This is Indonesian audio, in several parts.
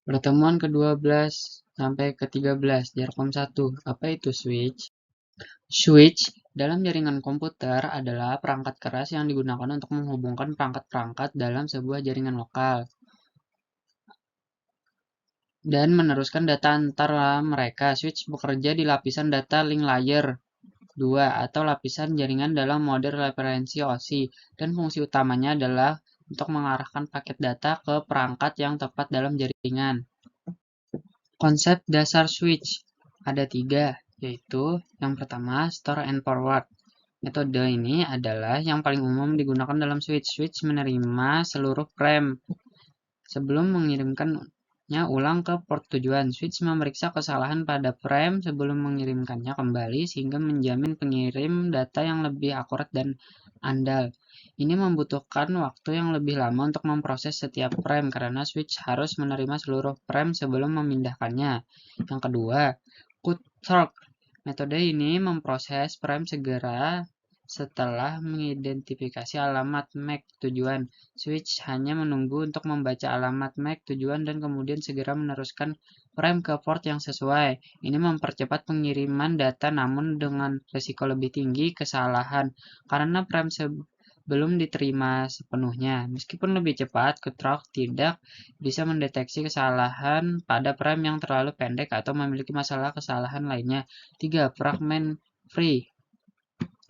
Pertemuan ke-12 sampai ke-13 Jarkom 1. Apa itu switch? Switch dalam jaringan komputer adalah perangkat keras yang digunakan untuk menghubungkan perangkat-perangkat dalam sebuah jaringan lokal dan meneruskan data antara mereka. Switch bekerja di lapisan data link layer 2 atau lapisan jaringan dalam mode referensi OSI, dan fungsi utamanya adalah untuk mengarahkan paket data ke perangkat yang tepat dalam jaringan. Konsep dasar switch ada 3, yaitu yang pertama store and forward. Metode ini adalah yang paling umum digunakan dalam switch. Switch menerima seluruh frame sebelum mengirimkannya ulang ke port tujuan. Switch memeriksa kesalahan pada frame sebelum mengirimkannya kembali sehingga menjamin pengirim data yang lebih akurat dan andal. Ini membutuhkan waktu yang lebih lama untuk memproses setiap frame karena switch harus menerima seluruh frame sebelum memindahkannya. Yang kedua, cut torque. Metode ini memproses frame segera setelah mengidentifikasi alamat MAC tujuan. Switch hanya menunggu untuk membaca alamat MAC tujuan dan kemudian segera meneruskan frame ke port yang sesuai. Ini mempercepat pengiriman data namun dengan risiko lebih tinggi kesalahan karena frame belum diterima sepenuhnya. Meskipun lebih cepat, Cut-Torque tidak bisa mendeteksi kesalahan pada frame yang terlalu pendek atau memiliki masalah kesalahan lainnya. 3. Fragment free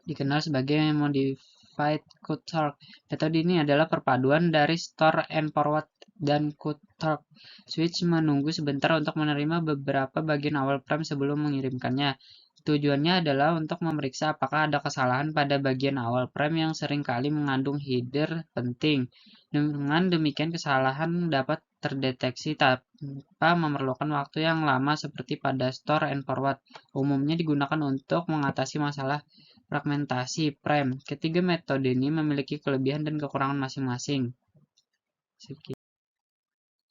dikenal sebagai Modified Cut-Torque. Metode ini adalah perpaduan dari store and forward dan Cut-Torque. Switch menunggu sebentar untuk menerima beberapa bagian awal frame sebelum mengirimkannya. Tujuannya adalah untuk memeriksa apakah ada kesalahan pada bagian awal frame yang seringkali mengandung header penting. Dengan demikian, kesalahan dapat terdeteksi tanpa memerlukan waktu yang lama seperti pada store and forward. Umumnya digunakan untuk mengatasi masalah fragmentasi frame. Ketiga metode ini memiliki kelebihan dan kekurangan masing-masing.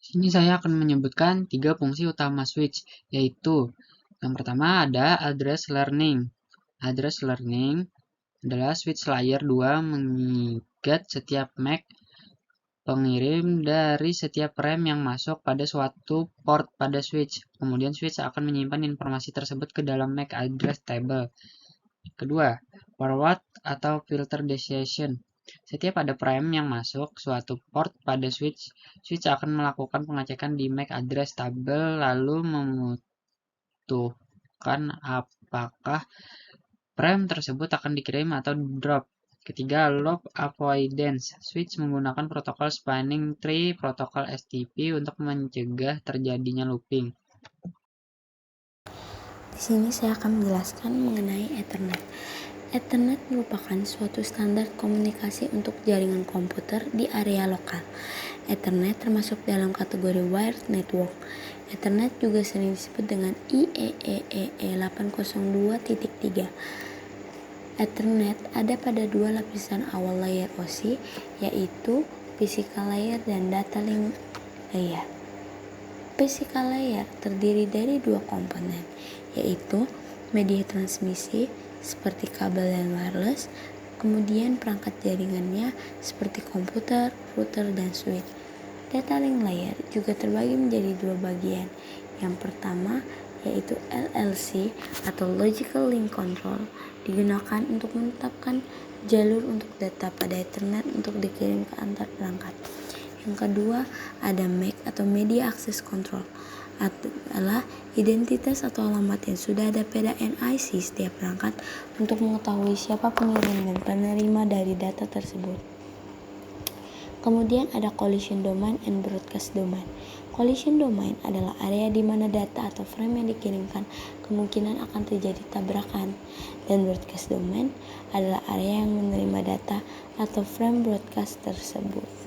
Sini saya akan menyebutkan 3 fungsi utama switch, yaitu yang pertama ada address learning. Address learning adalah switch layer 2 mengingat setiap MAC pengirim dari setiap frame yang masuk pada suatu port pada switch. Kemudian switch akan menyimpan informasi tersebut ke dalam MAC address table. Kedua, forward atau filter decision. Setiap ada frame yang masuk suatu port pada switch, switch akan melakukan pengecekan di MAC address table lalu memutuskan apakah frame tersebut akan dikirim atau drop. Ketiga, loop avoidance. Switch menggunakan protokol spanning tree protokol STP untuk mencegah terjadinya looping. Di sini saya akan menjelaskan mengenai Ethernet. Ethernet merupakan suatu standar komunikasi untuk jaringan komputer di area lokal. Ethernet termasuk dalam kategori wired network. Ethernet juga sering disebut dengan IEEE 802.3. Ethernet ada pada 2 lapisan awal layer OSI, yaitu physical layer dan data link layer. Physical layer terdiri dari 2 komponen, yaitu media transmisi seperti kabel dan wireless, kemudian perangkat jaringannya seperti komputer, router, dan switch. Data link layer juga terbagi menjadi 2 bagian. Yang pertama yaitu LLC atau Logical Link Control, digunakan untuk menetapkan jalur untuk data pada Ethernet untuk dikirim ke antar perangkat. Yang kedua ada MAC atau Media Access Control, adalah identitas atau alamat yang sudah ada pada NIC setiap perangkat untuk mengetahui siapa pengirim dan penerima dari data tersebut. Kemudian ada collision domain and broadcast domain. Collision domain adalah area di mana data atau frame yang dikirimkan kemungkinan akan terjadi tabrakan, dan broadcast domain adalah area yang menerima data atau frame broadcast tersebut.